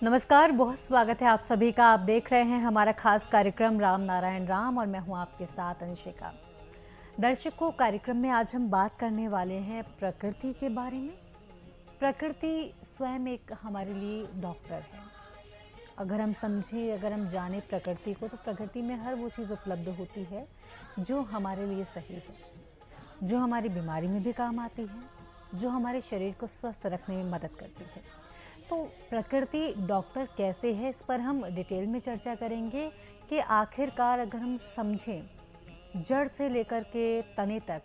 नमस्कार, बहुत स्वागत है आप सभी का। आप देख रहे हैं हमारा खास कार्यक्रम राम नारायण राम और मैं हूं आपके साथ अंशिका। दर्शकों, कार्यक्रम में आज हम बात करने वाले हैं प्रकृति के बारे में। प्रकृति स्वयं एक हमारे लिए डॉक्टर है। अगर हम समझें, अगर हम जाने प्रकृति को, तो प्रकृति में हर वो चीज़ उपलब्ध होती है जो हमारे लिए सही है, जो हमारी बीमारी में भी काम आती है, जो हमारे शरीर को स्वस्थ रखने में मदद करती है। तो प्रकृति डॉक्टर कैसे है, इस पर हम डिटेल में चर्चा करेंगे कि आखिरकार अगर हम समझें जड़ से लेकर के तने तक,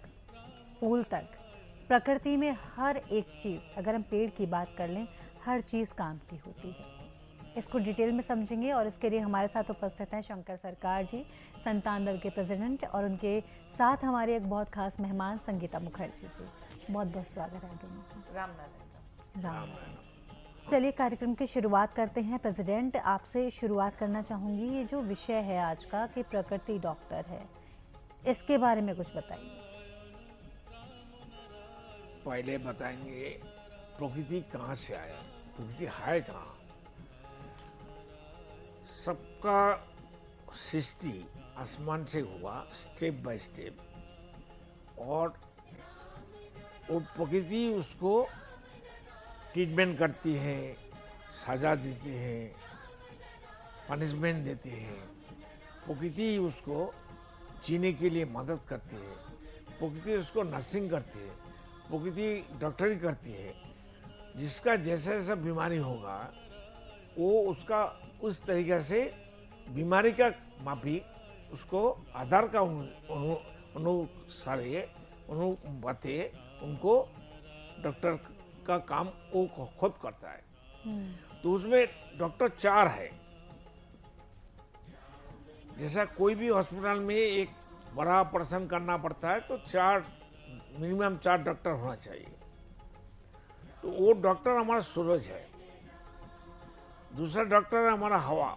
फूल तक, प्रकृति में हर एक चीज़, अगर हम पेड़ की बात कर लें, हर चीज़ काम की होती है। इसको डिटेल में समझेंगे और इसके लिए हमारे साथ उपस्थित हैं शंकर सरकार जी, संतान दल के प्रेसिडेंट, और उनके साथ हमारे एक बहुत खास मेहमान संगीता मुखर्जी जी। बहुत बहुत स्वागत है दोनों का। राम नारायण। राम। चलिए कार्यक्रम की शुरुआत करते हैं। प्रेसिडेंट, आपसे शुरुआत करना चाहूँगी, ये जो विषय है आज का कि प्रकृति डॉक्टर है, इसके बारे में कुछ बताइए। पहले बताएंगे प्रकृति कहाँ से आया, प्रकृति है कहाँ। सबका सृष्टि आसमान से हुआ, स्टेप बाय स्टेप, और वो प्रकृति उसको ट्रीटमेंट करती है, सजा देती है, पनिशमेंट देती है। प्रकृति उसको जीने के लिए मदद करती है, प्रकृति उसको नर्सिंग करती है, प्रकृति डॉक्टरी करती है। जिसका जैसा जैसा बीमारी होगा वो उसका उस तरीक़े से बीमारी का माफिक उसको आधार का अनुसार अनुपाते उनको डॉक्टर का काम वो खुद करता है। तो उसमें डॉक्टर 4 है। जैसा कोई भी हॉस्पिटल में एक बड़ा ऑपरेशन करना पड़ता है तो मिनिमम 4 डॉक्टर होना चाहिए। तो वो डॉक्टर हमारा सूरज है, दूसरा डॉक्टर है हमारा हवा,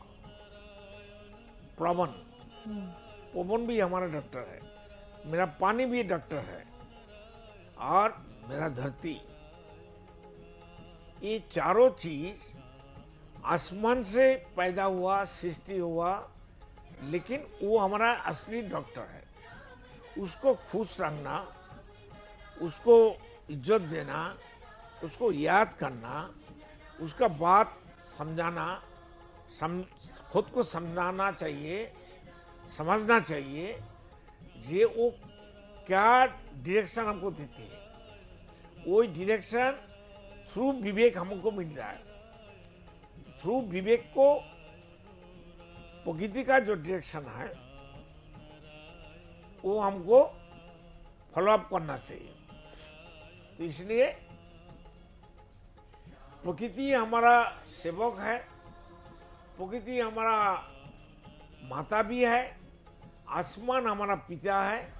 पवन भी हमारा डॉक्टर है, मेरा पानी भी डॉक्टर है, और मेरा धरती। ये चारों चीज आसमान से पैदा हुआ, सृष्टि हुआ, लेकिन वो हमारा असली डॉक्टर है। उसको खुश रखना, उसको इज्जत देना, उसको याद करना, उसका बात समझाना, खुद को समझाना चाहिए, समझना चाहिए ये वो क्या डायरेक्शन हमको देती है। वो डायरेक्शन थ्रू विवेक हमको मिल रहा है। थ्रू विवेक को प्रकृति का जो डायरेक्शन है वो हमको फॉलोअप करना चाहिए। तो इसलिए प्रकृति हमारा सेवक है, प्रकृति हमारा माता भी है, आसमान हमारा पिता है,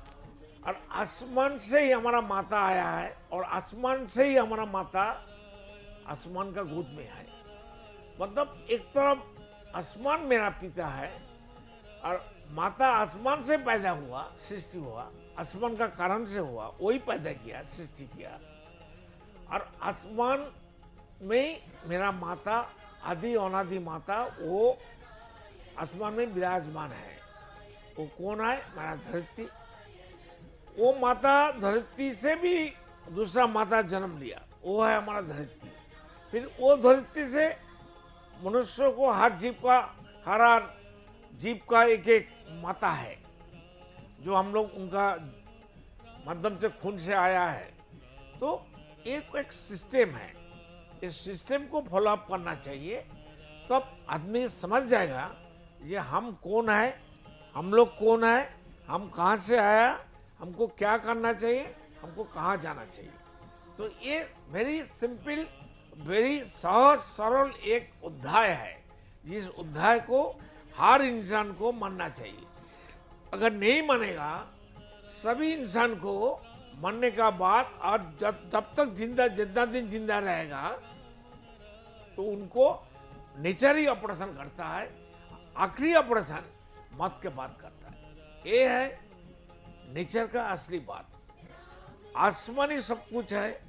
और आसमान से ही हमारा माता आया है, और आसमान से ही हमारा माता आसमान का गोद में है। मतलब एक तरफ आसमान मेरा पिता है और माता आसमान से पैदा हुआ, सृष्टि हुआ, आसमान का कारण से हुआ, वही पैदा किया, सृष्टि किया, और आसमान में मेरा माता, आदि अनादि माता, वो आसमान में विराजमान है। वो कौन है? मेरा धरती। वो माता धरती से भी दूसरा माता जन्म लिया, वो है हमारा धरती। फिर वो धरती से मनुष्य को, हर जीव का एक एक माता है, जो हम लोग उनका माध्यम से खून से आया है। तो एक सिस्टम है, इस सिस्टम को फॉलो अप करना चाहिए, तब आदमी समझ जाएगा ये हम कौन है, हम लोग कौन है, हम कहाँ से आया, हमको क्या करना चाहिए, हमको कहाँ जाना चाहिए। तो ये वेरी सिंपल, वेरी सहज सरल एक अध्याय है, जिस अध्याय को हर इंसान को मानना चाहिए। अगर नहीं मानेगा, सभी इंसान को मरने का बाद, और जब तक जितना दिन जिंदा रहेगा, तो उनको नेचर ही ऑपरेशन करता है, आखिरी ऑपरेशन मौत के बाद करता है। ये है नेचर का असली बात। आसमानी सब कुछ है,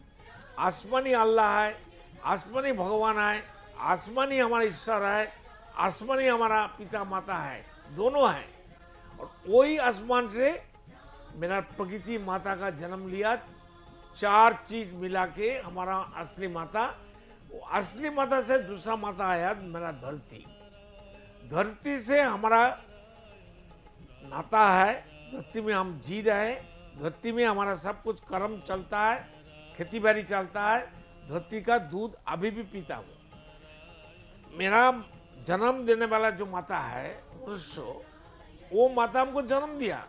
आसमानी अल्लाह है, आसमानी भगवान है, आसमान ही हमारा ईश्वर है, आसमान ही हमारा पिता माता है, दोनों हैं। और वही आसमान से मेरा प्रकृति माता का जन्म लिया, 4 चीज मिला के हमारा असली माता। वो असली माता से दूसरा माता आया मेरा धरती। धरती से हमारा नाता है, धरती में हम जी रहे हैं, धरती में हमारा सब कुछ कर्म चलता है, खेती बाड़ी चलता है, धरती का दूध अभी भी पीता हूँ। मेरा जन्म देने वाला जो माता है मनुष्य, वो माता हमको जन्म दिया,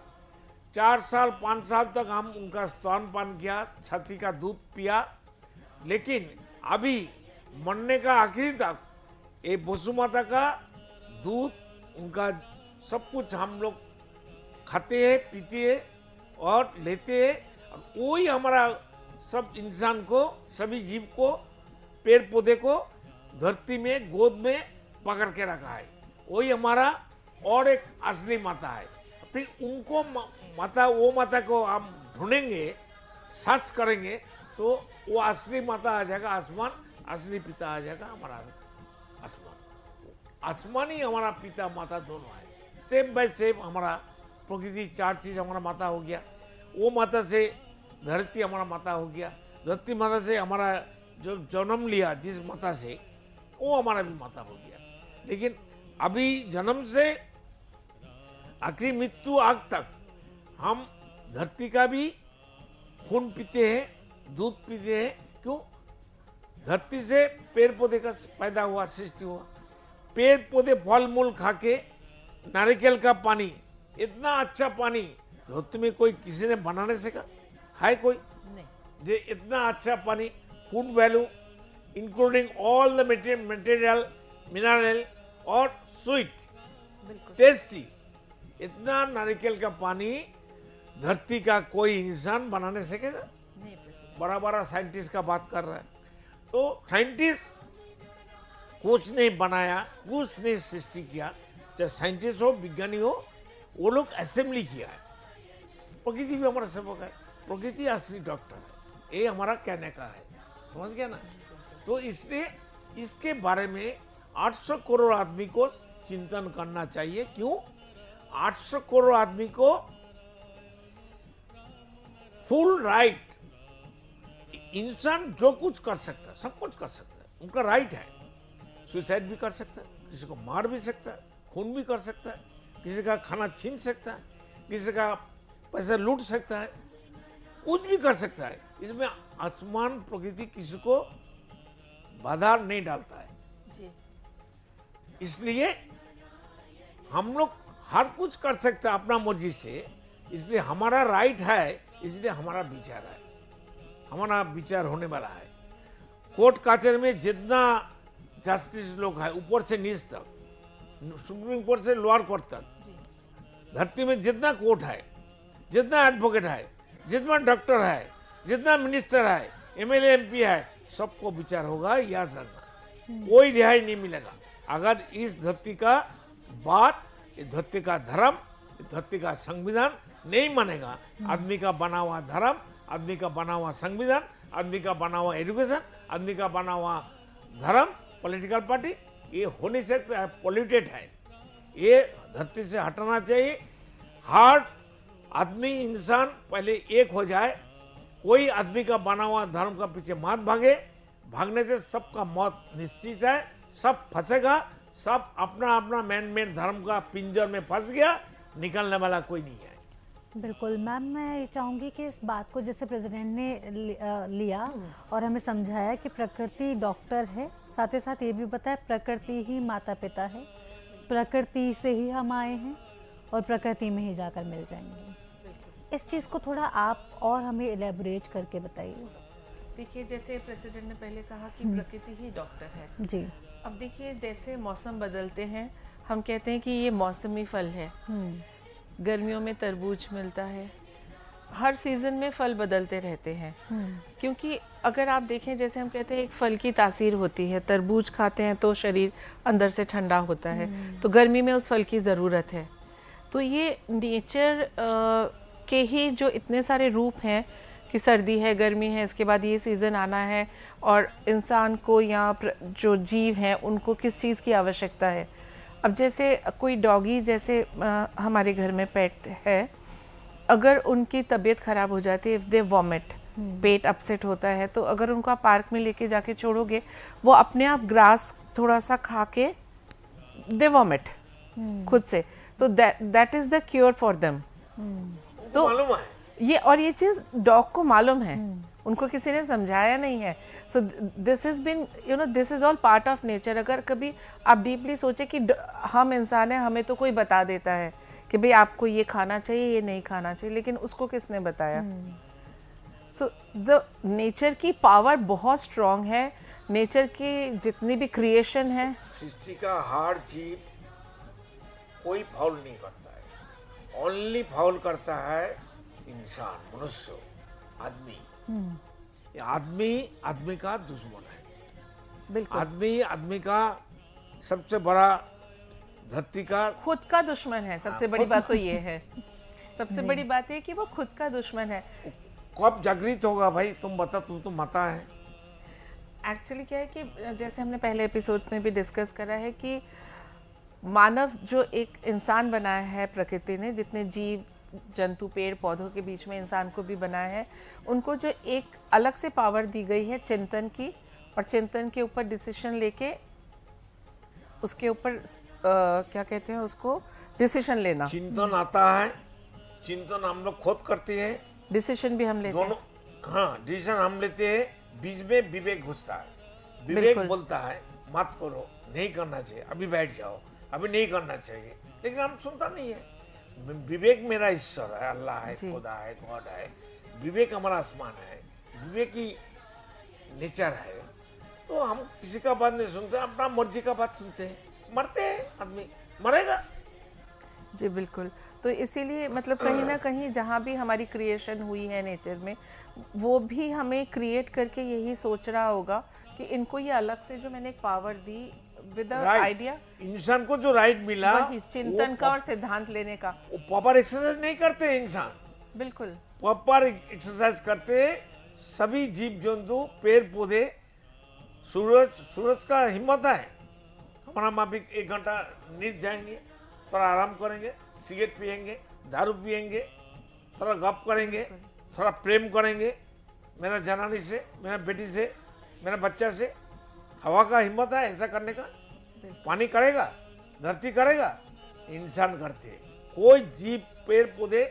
4 साल 5 साल तक हम उनका स्तनपान किया, छाती का दूध पिया। लेकिन अभी मरने का आखिरी तक ये वसु माता का दूध, उनका सब कुछ हम लोग खाते हैं, पीते हैं और लेते हैं। और वही हमारा सब इंसान को, सभी जीव को, पेड़ पौधे को धरती में गोद में पकड़ के रखा है। वही हमारा और एक असली माता है। फिर उनको माता, वो माता को हम ढूंढेंगे, सर्च करेंगे तो वो असली माता आ जाएगा, आसमान, असली पिता आ जाएगा हमारा आसमान। आसमान ही हमारा पिता माता दोनों है। स्टेप बाय स्टेप हमारा प्रकृति 4 चीज हमारा माता हो गया। वो माता से धरती हमारा माता हो गया, धरती माता से हमारा जो जन्म लिया जिस माता से, वो हमारा भी माता हो गया। लेकिन अभी जन्म से आखिरी मृत्यु आग तक हम धरती का भी खून पीते हैं, दूध पीते हैं। क्यों? धरती से पेड़ पौधे का पैदा हुआ, सृष्टि हुआ। पेड़ पौधे फल मूल खा के, नारिकेल का पानी, इतना अच्छा पानी धरती में कोई किसी ने बनाने से है कोई नहीं। ये इतना अच्छा पानी, food value including all the material, mineral और स्वीट, टेस्टी, इतना नारिकेल का पानी धरती का कोई इंसान बनाने सकेगा? बड़ा बड़ा साइंटिस्ट का बात कर रहा है। तो साइंटिस्ट कुछ नहीं बनाया, कुछ नहीं सृष्टि किया, चाहे साइंटिस्ट हो, विज्ञानी हो, वो लोग असेंबली किया है। प्रकृति भी हमारा सेवक है, प्रकृति असली डॉक्टर है, ये हमारा कहने का है। समझ गया ना? तो इसलिए इसके बारे में 800 करोड़ आदमी को चिंतन करना चाहिए। क्यों? 800 करोड़ आदमी को फुल राइट, इंसान जो कुछ कर सकता है, सब कुछ कर सकता है, उनका राइट है। सुसाइड भी कर सकता है, किसी को मार भी सकता है, खून भी कर सकता है, किसी का खाना छीन सकता है, किसी का पैसा लूट सकता है, कुछ भी कर सकता है। इसमें आसमान प्रकृति किसी को बाधा नहीं डालता है जी। इसलिए हम लोग हर कुछ कर सकते हैं अपना मर्जी से। इसलिए हमारा राइट है, इसलिए हमारा विचार है, हमारा विचार होने वाला है। कोर्ट कचहरी में जितना जस्टिस लोग है, ऊपर से नीचे तक, सुप्रीम कोर्ट से लोअर कोर्ट तक, धरती में जितना कोर्ट है, जितना एडवोकेट है, जितना डॉक्टर है, जितना मिनिस्टर है, एमएलए एमपी है, सबको विचार होगा। याद रखना, कोई रिहाई नहीं मिलेगा अगर इस धरती का बात, इस धरती का धर्म, इस धरती का संविधान नहीं मानेगा। आदमी का बना हुआ धर्म, आदमी का बना हुआ संविधान, आदमी का बना हुआ एजुकेशन, आदमी का बना हुआ धर्म, पॉलिटिकल पार्टी, ये हो नहीं सकता है, पॉल्यूटेड है। ये धरती से हटाना चाहिए। हर आदमी, इंसान पहले एक हो जाए। कोई आदमी का बना हुआ धर्म का पीछे मत भागे, भागने से सबका मौत निश्चित है। सब फंसेगा, सब अपना अपना मैन मेड धर्म का पिंजर में फंस गया, निकलने वाला कोई नहीं है। बिल्कुल मैम, मैं ये चाहूँगी कि इस बात को जैसे प्रेसिडेंट ने लिया और हमें समझाया कि प्रकृति डॉक्टर है, साथ ही साथ ये भी बताया प्रकृति ही माता पिता है, प्रकृति से ही हम आए हैं और प्रकृति में ही जाकर मिल जाएंगे। इस चीज़ को थोड़ा आप और हमें इलेबोरेट करके बताइए। देखिए, जैसे प्रेसिडेंट ने पहले कहा कि प्रकृति ही डॉक्टर है जी। अब देखिए, जैसे मौसम बदलते हैं, हम कहते हैं कि ये मौसमी फल है। गर्मियों में तरबूज मिलता है, हर सीजन में फल बदलते रहते हैं। क्योंकि अगर आप देखें, जैसे हम कहते हैं एक फल की तासीर होती है, तरबूज खाते हैं तो शरीर अंदर से ठंडा होता है, तो गर्मी में उस फल की ज़रूरत है। तो ये नेचर के ही जो इतने सारे रूप हैं कि सर्दी है, गर्मी है, इसके बाद ये सीज़न आना है और इंसान को जो जीव हैं उनको किस चीज़ की आवश्यकता है। अब जैसे कोई डॉगी, जैसे हमारे घर में पेट है, अगर उनकी तबीयत ख़राब हो जाती है, if they vomit, pet upset होता है, तो अगर उनको आप पार्क में लेके जाके छोड़ोगे, वो अपने आप ग्रास थोड़ा सा खा के दे वॉमिट खुद से, तो that is the cure for them. तो मालूम है ये चीज़ डॉग को मालूम है, उनको किसी ने समझाया नहीं है। So this is been this is all part of nature. अगर कभी आप डीपली सोचे कि हम इंसान हैं, हमें तो कोई बता देता है कि भाई आपको ये खाना चाहिए, ये नहीं खाना चाहिए, लेकिन उसको किसने बताया? सो द नेचर की पावर बहुत स्ट्रांग है, नेचर की जितनी भी क्रिएशन है, सृष्टि का हर जीव कोई फाउल नहीं करता है, ओनली फाउल करता है इंसान, मनुष्य, आदमी। ये आदमी का दुश्मन है। बिल्कुल आदमी का सबसे बड़ा धरती का खुद का दुश्मन है। सबसे बड़ी बात तो ये है, सबसे बड़ी बात है कि वो खुद का दुश्मन है। कब जागृत होगा भाई? तुम बता, तुम तो माता है। एक्चुअली क्या है कि जैसे हमने पहले एपिसोड्स में भी डिस्कस करा है कि मानव जो एक इंसान बनाया है प्रकृति ने, जितने जीव जंतु पेड़ पौधों के बीच में इंसान को भी बनाया है, उनको जो एक अलग से पावर दी गई है चिंतन की, और चिंतन के ऊपर डिसीजन लेके उसके ऊपर क्या कहते हैं उसको, डिसीजन लेना। चिंतन आता है, चिंतन हम लोग खुद करते हैं, डिसीजन भी हम लेते हैं। दोनों, हाँ डिसीजन हम लेते हैं, बीच में विवेक घुसता है। विवेक बिल्कुल। बोलता है मत करो, नहीं करना चाहिए, अभी बैठ जाओ, अभी नहीं करना चाहिए, लेकिन हम सुनता नहीं है। विवेक मेरा ईश्वर है, अल्लाह है, जी। खुदा है, गॉड है। विवेक हमारा आसमान है, विवेक की नेचर है। तो हम किसी का बात नहीं सुनते, अपना मर्जी का बात सुनते हैं। मरते हैं, आदमी मरेगा। जी बिल्कुल। तो इसीलिए मतलब कहीं ना कहीं जहाँ भी हमारी क्रिएशन हुई है नेचर में, वो भी हमें क्रिएट करके यही सोच रहा होगा कि इनको ये अलग से जो मैंने एक पावर दी विद आइडिया, इंसान को जो राइट मिला, वही चिंतन का और सिद्धांत लेने का। वो प्रॉपर एक्सरसाइज नहीं करते हैं इंसान, बिल्कुल प्रॉपर एक्सरसाइज करते हैं सभी जीव जंतु, पेड़ पौधे। सूरज का हिम्मत है। हमारा माफिक 1 घंटा नींद जाएंगे, थोड़ा आराम करेंगे, सिगरेट पियेंगे, दारू पियेंगे, थोड़ा गप करेंगे, थोड़ा प्रेम करेंगे, मेरा जनानी से, मेरा बेटी से, मेरा बच्चा से। हवा का हिम्मत है ऐसा करने का? पानी करेगा, धरती करेगा, इंसान करते हैं। कोई जीव, पेड़ पौधे,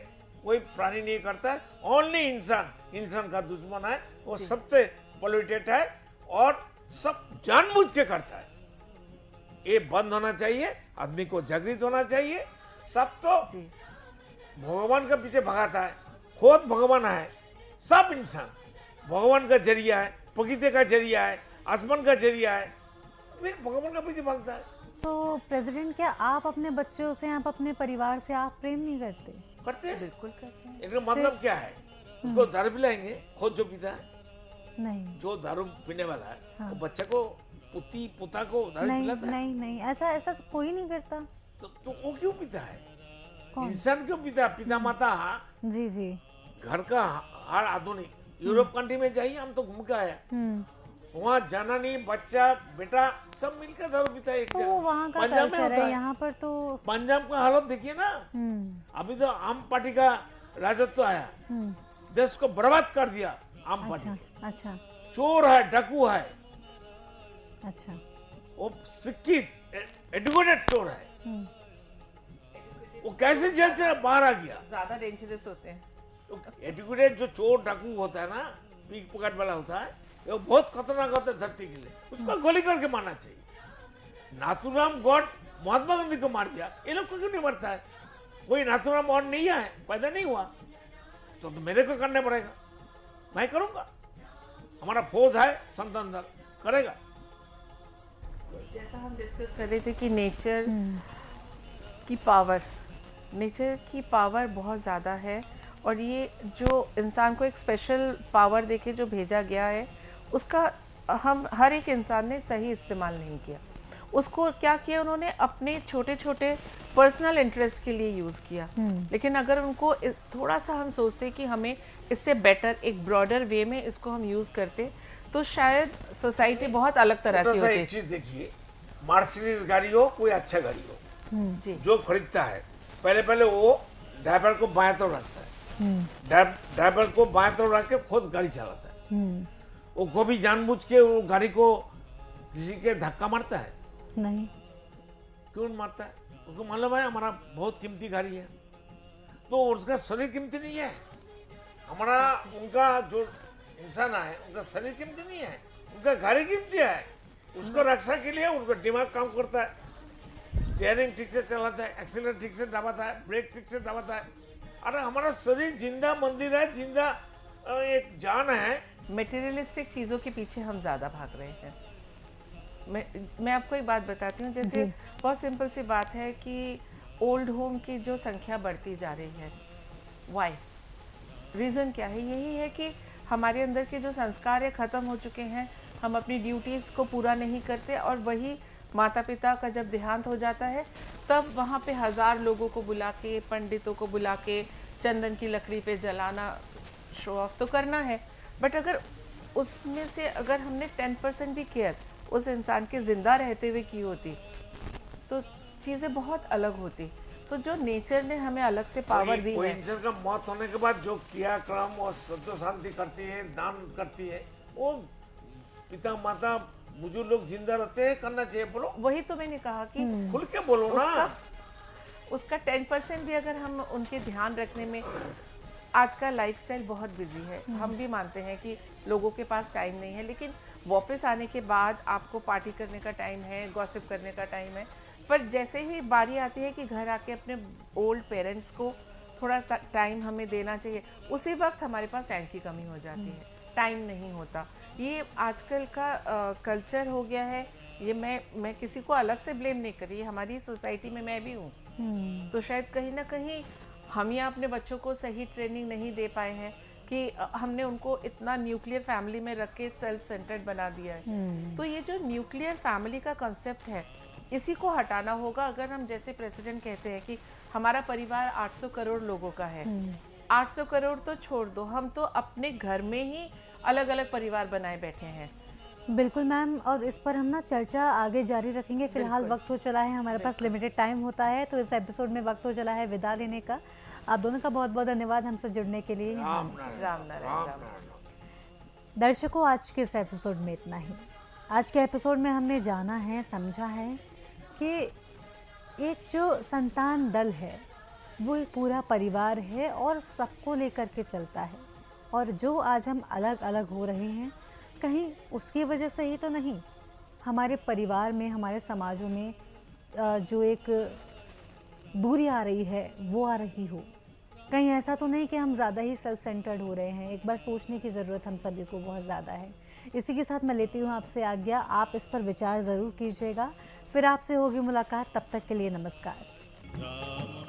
कोई प्राणी नहीं करता है, ओनली इंसान। इंसान का दुश्मन है, वो सबसे पोल्यूटेड है और सब जानबूझ के करता है। ये बंद होना चाहिए, आदमी को जागृत होना चाहिए। सब तो जी भगवान के पीछे भगाता है, खुद भगवान है, सब इंसान भगवान का जरिया है, प्रकृति का जरिया है, आसमान का जरिया है, फिर भगवान का पीछे भागता है। तो प्रेसिडेंट, क्या आप अपने बच्चों से, आप अपने परिवार से आप प्रेम नहीं करते? करते हैं। बिल्कुल करते हैं। इसका मतलब क्या है? उसको दारू पिलाएंगे, खुद जो पीता है, नहीं जो दारू पीने वाला है, हाँ। वो बच्चे को, पोता को दारू नहीं पिलाता है। नहीं नहीं, ऐसा तो कोई नहीं करता। तो वो क्यों पीता है? कौन? इंसान क्यों पीता है? पिता माता जी जी। घर का हर आधुनिक यूरोप कंट्री में जाइए, हम तो घूम के आया, वहाँ जाना नहीं, बच्चा बेटा सब मिलकर दारू पीता है एक तो जगह। वो वहाँ का पंजाब में कल्चर होता है, यहाँ पर तो पंजाब का हालत देखिए ना। अभी तो आम पार्टी का राजत्व आया, देश को बर्बाद कर दिया आम पार्टी अच्छा ने। अच्छा चोर है, डाकू है, अच्छा। वो शिक्षित एजुकेटेड चोर है, वो कैसे जेल से बाहर आ गया? ज्यादा डेंजरस होते हैं। एजुकेटेड जो चोर डाकू होता है ना, पीक पॉकेट वाला होता है, वो बहुत खतरनाक होता है धरती के लिए, उसको गोली करके मारना चाहिए। नाथूराम गॉड महात्मा गांधी को मार दिया, ये लोग को क्यों नहीं मरता है? कोई नाथूराम और नहीं है, पैदा नहीं हुआ, तो मेरे को करना पड़ेगा, मैं करूंगा। हमारा फौज है, संत अंदर करेगा। तो जैसा हम डिस्कस कर रहे थे कि नेचर की पावर बहुत ज़्यादा है, और ये जो इंसान को एक स्पेशल पावर देके जो भेजा गया है, उसका हम हर एक इंसान ने सही इस्तेमाल नहीं किया। उसको क्या किया उन्होंने, अपने छोटे छोटे पर्सनल इंटरेस्ट के लिए यूज़ किया। लेकिन अगर उनको थोड़ा सा हम सोचते कि हमें इससे बेटर एक ब्रॉडर वे में इसको हम यूज़ करते तो शायद सोसाइटी बहुत अलग तरह की होती। एक चीज देखिए, मर्सिडीज गाड़ी हो, कोई अच्छा गाड़ी हो, जी जो खरीदता है पहले वो ड्राइवर को बाएं तरफ रखता है, ड्राइवर को बाएं तरफ रख के खुद गाड़ी चलाता है। वो कभी जानबूझ के वो गाड़ी को किसी के धक्का मारता है? नहीं। क्यों मारता है? उसको मालूम है हमारा बहुत कीमती गाड़ी है, तो उसका शरीर कीमती नहीं है। हमारा उनका जो इंसान है उनका शरीर कीमती नहीं है, उनका गाड़ी कीमती है। उसको रक्षा के लिए उनका दिमाग काम करता है, स्टीयरिंग ठीक से चलाता है, एक्सीलरेटर ठीक से दबाता है, ब्रेक ठीक से दबाता है। अरे हमारा शरीर जिंदा मंदिर है, जिंदा एक जान है। मटेरियलिस्टिक चीज़ों के पीछे हम ज़्यादा भाग रहे हैं। मैं आपको एक बात बताती हूँ, जैसे बहुत सिंपल सी बात है कि ओल्ड होम की जो संख्या बढ़ती जा रही है, वाई रीज़न क्या है? यही है कि हमारे अंदर के जो संस्कार है ख़त्म हो चुके हैं, हम अपनी ड्यूटीज़ को पूरा नहीं करते, और वही माता पिता का जब देहांत हो जाता है तब वहाँ पे 1000 लोगों को बुला के, पंडितों को बुला के चंदन की लकड़ी पे जलाना, शो ऑफ तो करना है, बट अगर उसमें से अगर हमने 10% भी केयर उस इंसान के ज़िंदा रहते हुए की होती तो चीज़ें बहुत अलग होती। तो जो नेचर ने हमें अलग से पावर दी कोई है, इंसान का मौत होने के बाद जो क्रियाक्रम और सत्य शांति करती है, दान करती है, वो पिता माता बुजुर्ग लोग जिंदा रहते हैं, करना चाहिए। बोलो, वही तो मैंने कहा कि खुल के बोलो ना। उसका 10% भी अगर हम उनके ध्यान रखने में, आज का लाइफस्टाइल बहुत बिजी है, हम भी मानते हैं कि लोगों के पास टाइम नहीं है, लेकिन वापस आने के बाद आपको पार्टी करने का टाइम है, गॉसिप करने का टाइम है, पर जैसे ही बारी आती है कि घर आके अपने ओल्ड पेरेंट्स को थोड़ा टाइम हमें देना चाहिए, उसी वक्त हमारे पास टाइम की कमी हो जाती है, टाइम नहीं होता। ये आजकल का कल्चर हो गया है। ये मैं किसी को अलग से ब्लेम नहीं कर रही, हमारी सोसाइटी में मैं भी हूँ। तो शायद कहीं ना कहीं हम या अपने बच्चों को सही ट्रेनिंग नहीं दे पाए हैं कि हमने उनको इतना न्यूक्लियर फैमिली में रख के सेल्फ सेंटर्ड बना दिया है। तो ये जो न्यूक्लियर फैमिली का कॉन्सेप्ट है, इसी को हटाना होगा। अगर हम, जैसे प्रेसिडेंट कहते हैं कि हमारा परिवार 800 करोड़ लोगों का है, 800 करोड़ तो छोड़ दो, हम तो अपने घर में ही अलग अलग परिवार बनाए बैठे हैं। बिल्कुल मैम, और इस पर हम ना चर्चा आगे जारी रखेंगे। फिलहाल वक्त हो चला है, हमारे पास लिमिटेड टाइम होता है, तो इस एपिसोड में वक्त हो चला है विदा लेने का। आप दोनों का बहुत बहुत धन्यवाद हमसे जुड़ने के लिए। राम राम नारायण। नारायण। दर्शकों, आज के इस एपिसोड में इतना ही। आज के एपिसोड में हमने जाना है, समझा है कि एक जो संतान दल है वो एक पूरा परिवार है और सबको लेकर के चलता है, और जो आज हम अलग अलग हो रहे हैं, कहीं उसकी वजह से ही तो नहीं, हमारे परिवार में, हमारे समाजों में जो एक दूरी आ रही है वो आ रही हो। कहीं ऐसा तो नहीं कि हम ज़्यादा ही सेल्फ सेंटर्ड हो रहे हैं। एक बार सोचने की ज़रूरत हम सभी को बहुत ज़्यादा है। इसी के साथ मैं लेती हूँ आपसे आज्ञा। आप इस पर विचार ज़रूर कीजिएगा। फिर आपसे होगी मुलाकात, तब तक के लिए नमस्कार।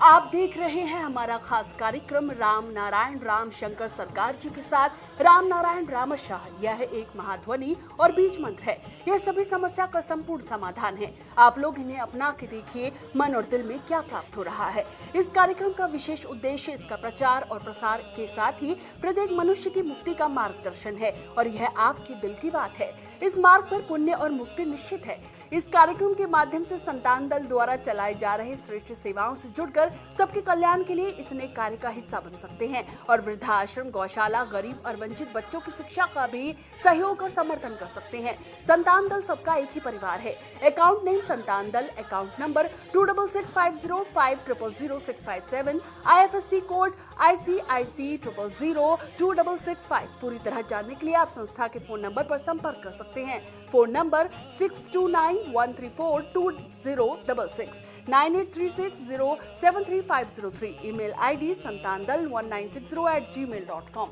आप देख रहे हैं हमारा खास कार्यक्रम राम नारायण राम शंकर सरकार जी के साथ राम नारायण रामशाह। यह एक महाध्वनि और बीज मंत्र है। यह सभी समस्या का संपूर्ण समाधान है। आप लोग इन्हें अपना के देखिए, मन और दिल में क्या प्राप्त हो रहा है। इस कार्यक्रम का विशेष उद्देश्य इसका प्रचार और प्रसार के साथ ही प्रत्येक मनुष्य की मुक्ति का मार्गदर्शन है, और यह आपके दिल की बात है। इस मार्ग पर पुण्य और मुक्ति निश्चित है। इस कार्यक्रम के माध्यम से संतान दल द्वारा चलाए जा रहे श्रेष्ठ सेवाओं से जुड़कर सबके कल्याण के लिए इस नेक कार्य का हिस्सा बन सकते हैं, और वृद्धाश्रम, गौशाला, गरीब और वंचित बच्चों की शिक्षा का भी सहयोग और समर्थन कर सकते हैं। संतान दल सबका एक ही परिवार है। अकाउंट नेम संतान दल, account number 266505000657, IFSC code ICIC 000265। पूरी तरह जानने के लिए आप संस्था के फोन नंबर पर संपर्क कर सकते हैं। Phone number 6291342066, 9836073503। Email ID santandal1960@gmail.com।